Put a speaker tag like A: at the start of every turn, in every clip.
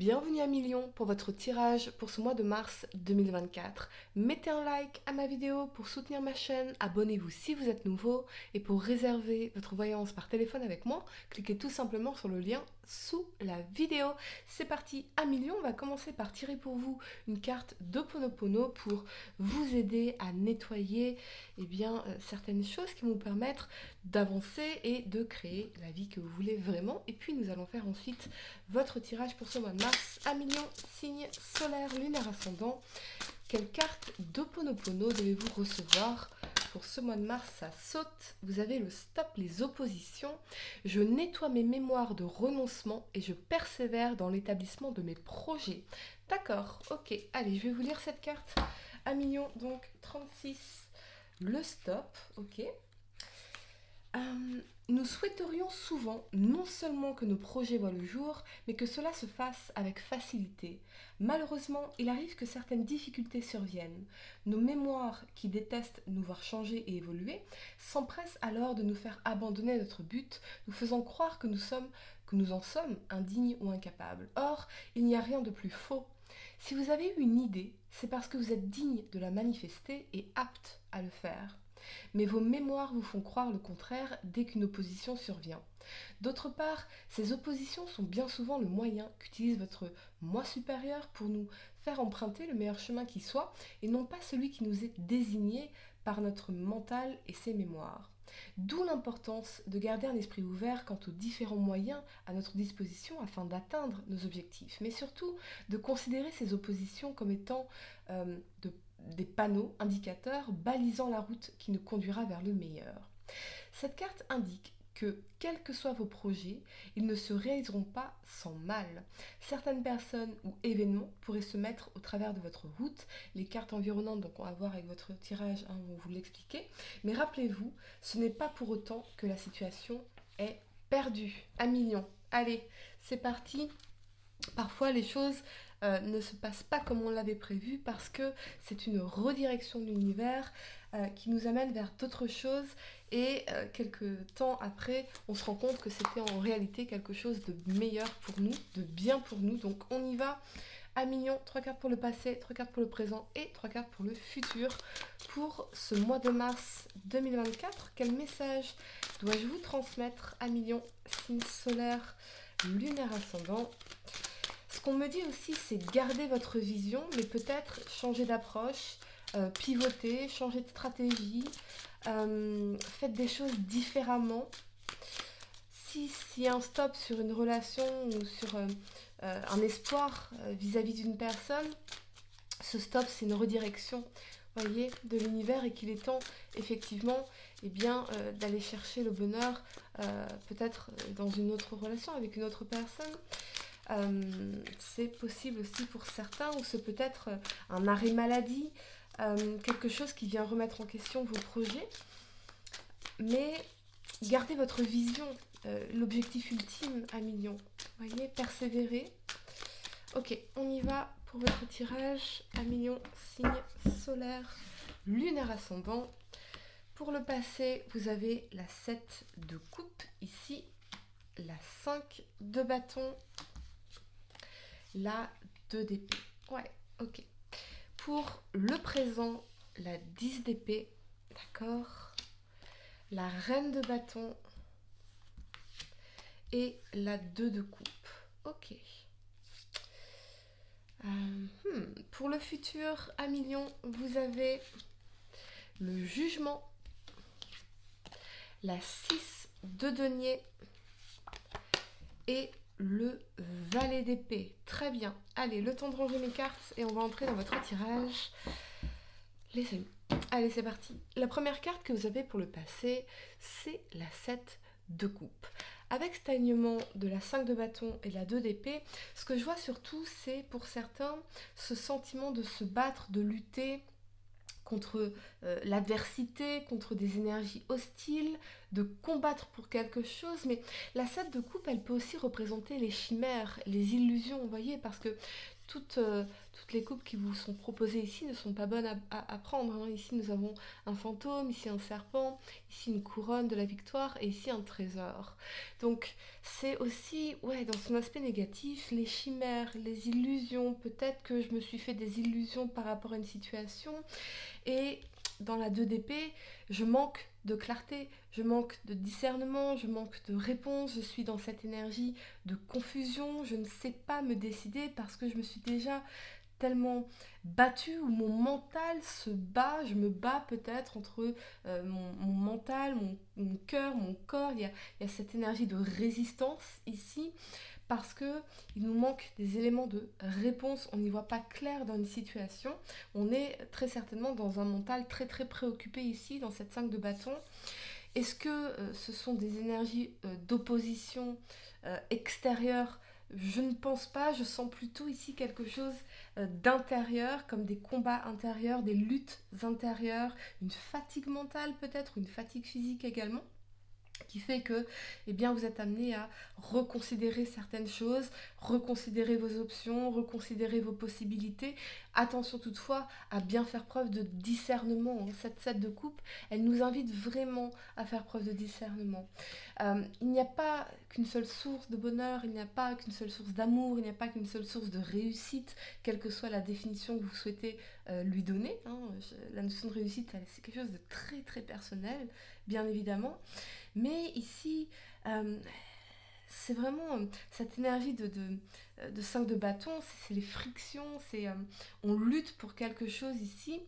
A: Bienvenue à Million pour votre tirage pour ce mois de mars 2024. Mettez un like à ma vidéo pour soutenir ma chaîne, abonnez-vous si vous êtes nouveau et pour réserver votre voyance par téléphone avec moi, cliquez tout simplement sur le lien sous la vidéo. C'est parti, à Million, on va commencer par tirer pour vous une carte d'Ho'oponopono pour vous aider à nettoyer certaines choses qui vont vous permettre d'avancer et de créer la vie que vous voulez vraiment. Et puis nous allons faire ensuite votre tirage pour ce mois de mars à Million, signe solaire, lunaire ascendant. Quelle carte d'Ho'oponopono devez-vous recevoir pour ce mois de mars? Ça saute. Vous avez le stop, les oppositions. Je nettoie mes mémoires de renoncement et je persévère dans l'établissement de mes projets. D'accord, ok. Allez, je vais vous lire cette carte. À Million, donc 36. Le stop, ok. Nous souhaiterions souvent non seulement que nos projets voient le jour, mais que cela se fasse avec facilité. Malheureusement, il arrive que certaines difficultés surviennent. Nos mémoires, qui détestent nous voir changer et évoluer, s'empressent alors de nous faire abandonner notre but, nous faisant croire que nous en sommes indignes ou incapables. Or, il n'y a rien de plus faux. Si vous avez eu une idée, c'est parce que vous êtes digne de la manifester et apte à le faire. Mais vos mémoires vous font croire le contraire dès qu'une opposition survient. D'autre part, ces oppositions sont bien souvent le moyen qu'utilise votre moi supérieur pour nous faire emprunter le meilleur chemin qui soit et non pas celui qui nous est désigné par notre mental et ses mémoires. D'où l'importance de garder un esprit ouvert quant aux différents moyens à notre disposition afin d'atteindre nos objectifs, mais surtout de considérer ces oppositions comme étant des panneaux indicateurs balisant la route qui nous conduira vers le meilleur. Cette carte indique que, quels que soient vos projets, ils ne se réaliseront pas sans mal. Certaines personnes ou événements pourraient se mettre au travers de votre route. Les cartes environnantes, donc on va voir avec votre tirage, vont vous l'expliquer. Mais rappelez-vous, ce n'est pas pour autant que la situation est perdue. À Million. Allez, c'est parti. Parfois, les choses ne se passent pas comme on l'avait prévu parce que c'est une redirection de l'univers qui nous amène vers d'autres choses et quelques temps après, on se rend compte que c'était en réalité quelque chose de meilleur pour nous, de bien pour nous. Donc on y va à Million, 3 cartes pour le passé, 3 cartes pour le présent et 3 cartes pour le futur. Pour ce mois de mars 2024, quel message dois-je vous transmettre à Million, signe solaire, lunaire ascendant? Ce qu'on me dit aussi, c'est garder votre vision, mais peut-être changer d'approche, pivoter, changer de stratégie, faites des choses différemment. S'il y a un stop sur une relation ou sur un espoir vis-à-vis d'une personne, ce stop, c'est une redirection, voyez, de l'univers et qu'il est temps, effectivement, d'aller chercher le bonheur, peut-être dans une autre relation avec une autre personne. C'est possible aussi pour certains, ou c'est peut-être un arrêt maladie, quelque chose qui vient remettre en question vos projets. Mais gardez votre vision, l'objectif ultime à Million. Voyez, persévérer. Ok, on y va pour votre tirage à Million, signe solaire, lunaire ascendant. Pour le passé, vous avez la 7 de coupe ici, la 5 de bâton, la 2 d'épée. Ouais, ok. Pour le présent, la 10 d'épée, d'accord. La reine de bâton et la 2 de coupe. Ok. Pour le futur, à Million, vous avez le jugement, la 6 de denier et le valet d'épée. Très bien. Allez, le temps de ranger mes cartes et on va entrer dans votre tirage. Les amis. Allez, c'est parti. La première carte que vous avez pour le passé, c'est la 7 de coupe. Avec cet alignement de la 5 de bâton et la 2 d'épée, ce que je vois surtout, c'est pour certains ce sentiment de se battre, de lutter contre l'adversité, contre des énergies hostiles, de combattre pour quelque chose, mais la 7 de coupe, elle peut aussi représenter les chimères, les illusions, vous voyez, parce que toutes les coupes qui vous sont proposées ici ne sont pas bonnes à prendre, hein. Ici, nous avons un fantôme, ici un serpent, ici une couronne de la victoire et ici un trésor. Donc, c'est aussi, ouais, dans son aspect négatif, les chimères, les illusions. Peut-être que je me suis fait des illusions par rapport à une situation et dans la 2 d'épée, je manque de clarté, je manque de discernement, je manque de réponse, je suis dans cette énergie de confusion, je ne sais pas me décider parce que je me suis déjà tellement battue où mon mental se bat, je me bats peut-être entre mon mental, mon cœur, mon corps, il y a cette énergie de résistance ici parce que il nous manque des éléments de réponse, on n'y voit pas clair dans une situation, on est très certainement dans un mental très très préoccupé ici, dans cette 5 de bâton. Est-ce que ce sont des énergies d'opposition extérieure? Je ne pense pas, je sens plutôt ici quelque chose d'intérieur, comme des combats intérieurs, des luttes intérieures, une fatigue mentale peut-être, une fatigue physique également qui fait que eh bien, vous êtes amené à reconsidérer certaines choses, reconsidérer vos options, reconsidérer vos possibilités. Attention toutefois à bien faire preuve de discernement. Cette 7 de coupe, elle nous invite vraiment à faire preuve de discernement. Il n'y a pas qu'une seule source de bonheur, il n'y a pas qu'une seule source d'amour, il n'y a pas qu'une seule source de réussite, quelle que soit la définition que vous souhaitez lui donner, hein. La notion de réussite, c'est quelque chose de très très personnel, bien évidemment. Mais ici, euh, c'est vraiment cette énergie de 5 de bâton, c'est les frictions, on lutte pour quelque chose ici,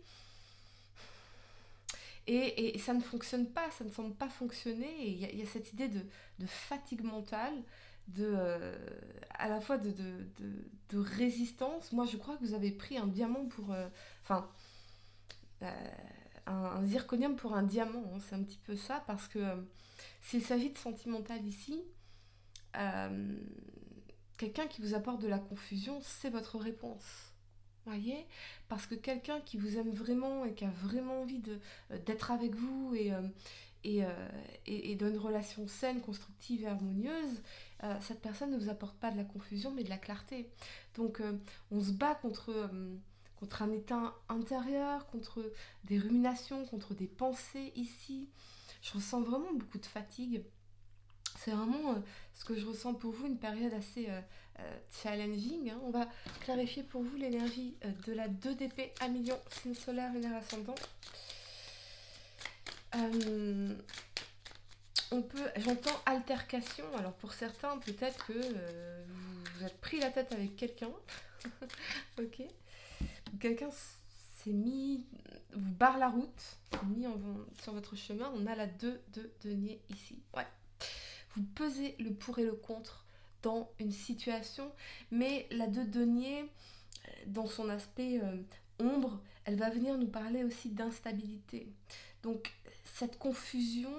A: et ça ne fonctionne pas, ça ne semble pas fonctionner, et il y a cette idée de fatigue mentale, à la fois de résistance. Moi, je crois que vous avez pris un diamant pour... Enfin, euh, un zirconium pour un diamant, hein, c'est un petit peu ça, parce que s'il s'agit de sentimental ici, euh, quelqu'un qui vous apporte de la confusion, c'est votre réponse. Voyez, parce que quelqu'un qui vous aime vraiment et qui a vraiment envie d'être avec vous et, euh, et dans une relation saine, constructive et harmonieuse, cette personne ne vous apporte pas de la confusion mais de la clarté. Donc on se bat contre un état intérieur, contre des ruminations, contre des pensées ici. Je ressens vraiment beaucoup de fatigue. C'est vraiment ce que je ressens pour vous, une période assez challenging, hein. On va clarifier pour vous l'énergie de la 2 d'épée à million, signe solaire, lunaire ascendant. Euh, J'entends altercation. Alors pour certains, peut-être que vous êtes pris la tête avec quelqu'un. Ok. Quelqu'un s'est mis, vous barre la route, s'est mis sur votre chemin. On a la 2 de denier ici. Ouais. Vous pesez le pour et le contre dans une situation, mais la 2 denier, dans son aspect ombre, elle va venir nous parler aussi d'instabilité. Donc cette confusion,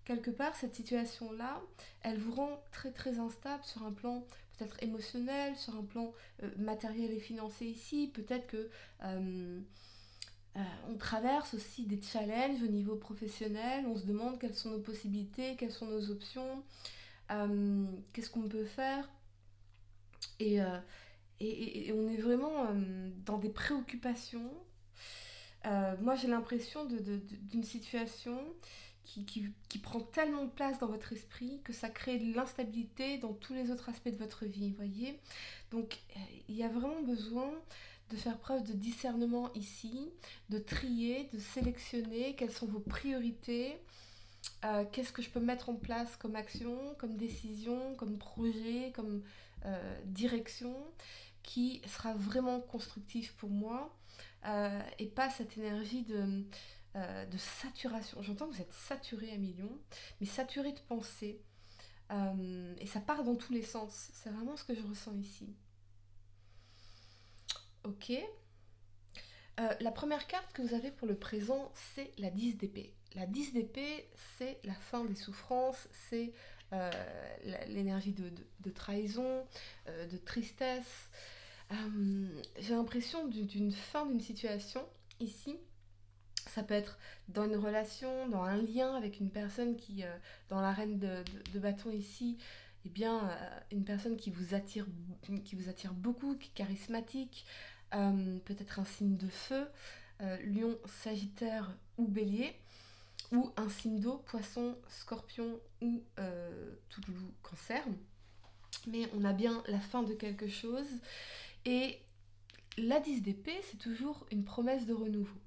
A: quelque part, cette situation-là, elle vous rend très très instable sur un plan peut-être émotionnel, sur un plan matériel et financier ici. Peut-être que on traverse aussi des challenges au niveau professionnel, on se demande quelles sont nos possibilités, quelles sont nos options, qu'est-ce qu'on peut faire. Et, euh, et on est vraiment dans des préoccupations. Moi, j'ai l'impression d'une situation qui prend tellement de place dans votre esprit que ça crée de l'instabilité dans tous les autres aspects de votre vie, voyez. Donc, il y a vraiment besoin de faire preuve de discernement ici, de trier, de sélectionner quelles sont vos priorités, qu'est-ce que je peux mettre en place comme action, comme décision, comme projet, comme direction, qui sera vraiment constructif pour moi, et pas cette énergie de saturation. J'entends que vous êtes saturé à millions, mais saturé de pensée, et ça part dans tous les sens. C'est vraiment ce que je ressens ici. Ok. La première carte que vous avez pour le présent, c'est la 10 d'épée. La 10 d'épée, c'est la fin des souffrances, c'est euh, l'énergie de trahison, de tristesse. J'ai l'impression d'une fin d'une situation ici. Ça peut être dans une relation, dans un lien avec une personne qui, dans la reine de bâton ici, eh bien, une personne qui vous attire beaucoup, qui est charismatique, peut-être un signe de feu, lion, sagittaire ou bélier, ou un signe d'eau, poisson, scorpion ou touloulou, cancer. Mais on a bien la fin de quelque chose. Et la 10 d'épée, c'est toujours une promesse de renouveau.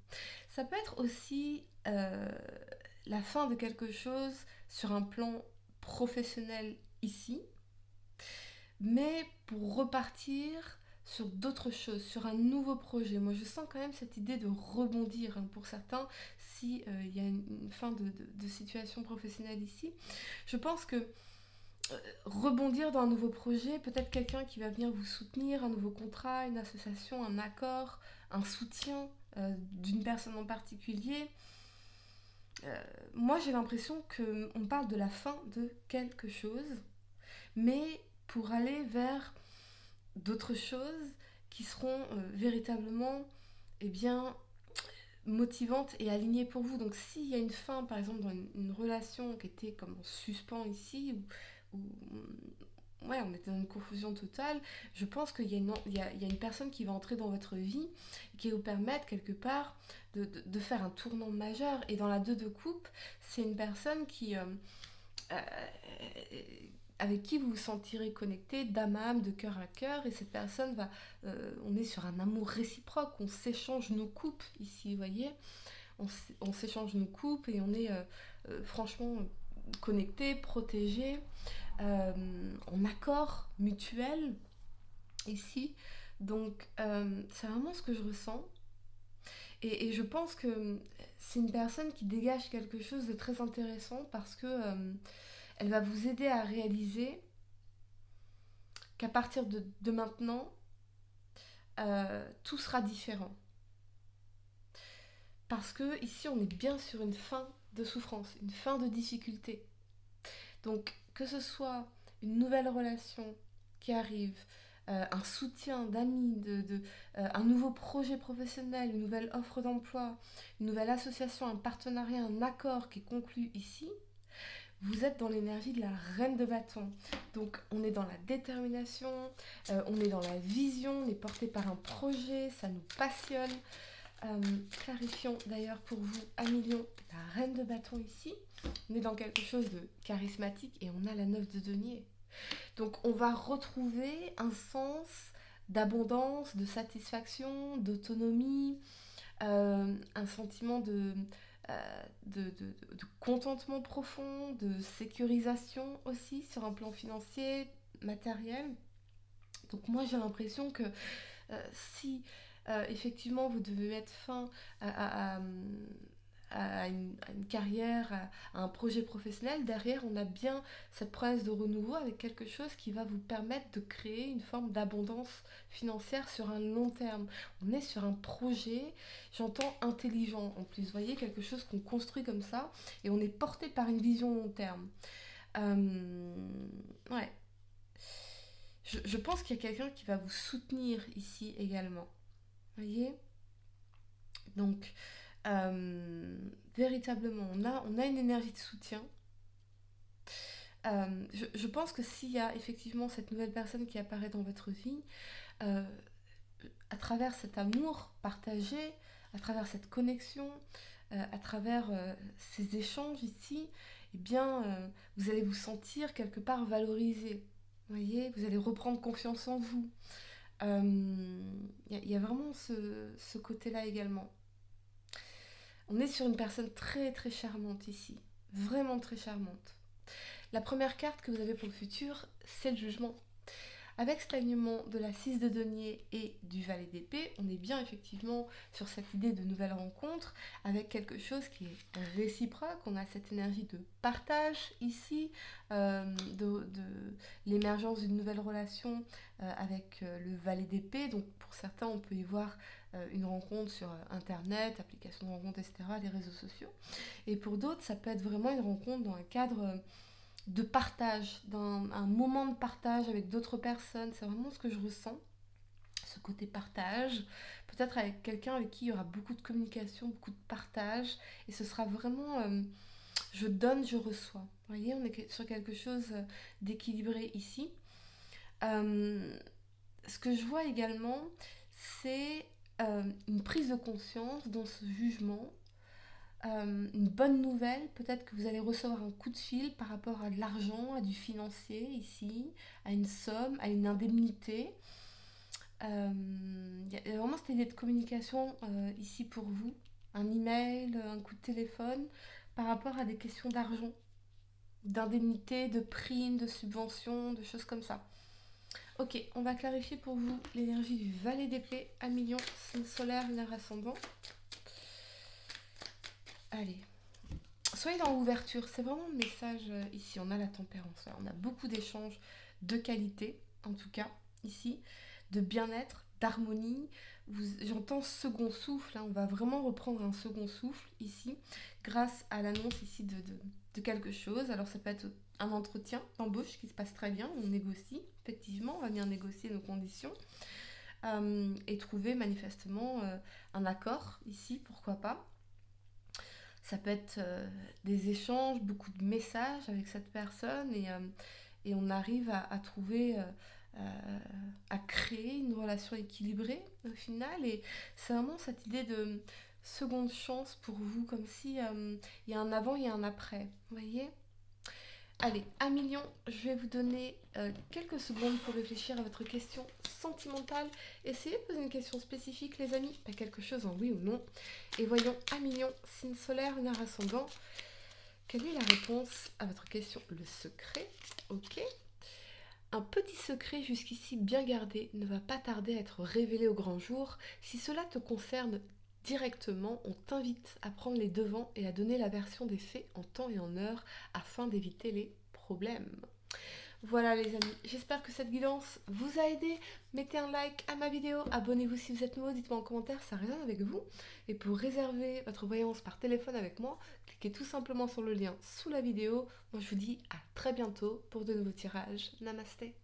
A: Ça peut être aussi la fin de quelque chose sur un plan professionnel ici, mais pour repartir sur d'autres choses, sur un nouveau projet. Moi, je sens quand même cette idée de rebondir pour certains si il y a une fin de situation professionnelle ici. Je pense que rebondir dans un nouveau projet, peut-être quelqu'un qui va venir vous soutenir, un nouveau contrat, une association, un accord, un soutien d'une personne en particulier. Moi, j'ai l'impression qu'on parle de la fin de quelque chose, mais pour aller vers d'autres choses qui seront véritablement eh bien, motivantes et alignées pour vous. Donc s'il y a une fin, par exemple, dans une relation qui était comme en suspens ici, ouais, on était dans une confusion totale, je pense qu'il y a une personne qui va entrer dans votre vie et qui va vous permettre quelque part de faire un tournant majeur. Et dans la 2 de coupe, c'est une personne euh, avec qui vous vous sentirez connecté d'âme à âme, de cœur à cœur, et cette personne va... on est sur un amour réciproque, on s'échange nos coupes ici, vous voyez, on s'échange nos coupes et on est franchement connecté, protégé, en accord mutuel ici. Donc c'est vraiment ce que je ressens. Et je pense que c'est une personne qui dégage quelque chose de très intéressant parce que elle va vous aider à réaliser qu'à partir de maintenant, tout sera différent. Parce que ici, on est bien sur une fin de souffrance, une fin de difficulté. Donc, que ce soit une nouvelle relation qui arrive, un soutien d'amis, un nouveau projet professionnel, une nouvelle offre d'emploi, une nouvelle association, un partenariat, un accord qui est conclu ici, vous êtes dans l'énergie de la reine de bâton. Donc on est dans la détermination, on est dans la vision, on est porté par un projet, ça nous passionne. Clarifions d'ailleurs pour vous, Amilion, la reine de bâton ici. On est dans quelque chose de charismatique et on a la 9 de denier. Donc on va retrouver un sens d'abondance, de satisfaction, d'autonomie, un sentiment de contentement profond, de sécurisation aussi sur un plan financier, matériel. Donc moi j'ai l'impression que si effectivement vous devez mettre fin à une carrière, à un projet professionnel, derrière on a bien cette promesse de renouveau avec quelque chose qui va vous permettre de créer une forme d'abondance financière sur un long terme. On est sur un projet, j'entends intelligent en plus, vous voyez, quelque chose qu'on construit comme ça et on est porté par une vision long terme. Ouais. Je pense qu'il y a quelqu'un qui va vous soutenir ici également. Vous voyez? Donc, véritablement, on a une énergie de soutien. Je pense que s'il y a effectivement cette nouvelle personne qui apparaît dans votre vie, euh, à travers cet amour partagé, à travers cette connexion, à travers ces échanges ici, eh bien, vous allez vous sentir quelque part valorisé. Vous voyez, vous allez reprendre confiance en vous. Y a vraiment ce côté-là également. On est sur une personne très très charmante ici, vraiment très charmante. La première carte que vous avez pour le futur, c'est le jugement. Avec cet alignement de la 6 de denier et du valet d'épée, on est bien effectivement sur cette idée de nouvelle rencontre avec quelque chose qui est réciproque. On a cette énergie de partage ici, de l'émergence d'une nouvelle relation avec le valet d'épée. Donc pour certains, on peut y voir une rencontre sur Internet, application de rencontre, etc., les réseaux sociaux. Et pour d'autres, ça peut être vraiment une rencontre dans un cadre de partage, un moment de partage avec d'autres personnes. C'est vraiment ce que je ressens. ce côté partage, peut-être avec quelqu'un avec qui il y aura beaucoup de communication, beaucoup de partage, et ce sera vraiment je donne, je reçois. Vous voyez, on est sur quelque chose d'équilibré ici. Euh, Ce que je vois également, c'est une prise de conscience dans ce jugement. Une bonne nouvelle, peut-être que vous allez recevoir un coup de fil par rapport à de l'argent, à du financier ici, à une somme, à une indemnité. Il y a vraiment cette idée de communication ici pour vous. Un email, un coup de téléphone par rapport à des questions d'argent, d'indemnité, de primes, de subventions, de choses comme ça. Ok, on va clarifier pour vous l'énergie du valet d'épée à million, signe solaire, lunaire ascendant. Allez, soyez dans l'ouverture, c'est vraiment le message ici. On a la tempérance, on a beaucoup d'échanges de qualité, en tout cas ici, de bien-être, d'harmonie. J'entends second souffle, hein, on va vraiment reprendre un second souffle ici, grâce à l'annonce ici de quelque chose. Alors ça peut être un entretien d'embauche qui se passe très bien, on négocie, effectivement, on va bien négocier nos conditions et trouver manifestement un accord ici, pourquoi pas. Ça peut être des échanges, beaucoup de messages avec cette personne et on arrive à trouver, à créer une relation équilibrée au final. Et c'est vraiment cette idée de seconde chance pour vous, comme si il y a un avant et un après. Vous voyez? Allez, 1 million, je vais vous donner quelques secondes pour réfléchir à votre question sentimentale. Essayez de poser une question spécifique, les amis, pas quelque chose en oui ou non. Et voyons, 1 million, signe solaire, lunaire ascendant. Quelle est la réponse à votre question? Le secret, ok. Un petit secret jusqu'ici bien gardé ne va pas tarder à être révélé au grand jour. Si cela te concerne directement, on t'invite à prendre les devants et à donner la version des faits en temps et en heure afin d'éviter les problèmes. Voilà les amis, j'espère que cette guidance vous a aidé. Mettez un like à ma vidéo, abonnez-vous si vous êtes nouveau, dites-moi en commentaire ça résonne avec vous. Et pour réserver votre voyance par téléphone avec moi, cliquez tout simplement sur le lien sous la vidéo. Moi je vous dis à très bientôt pour de nouveaux tirages. Namasté.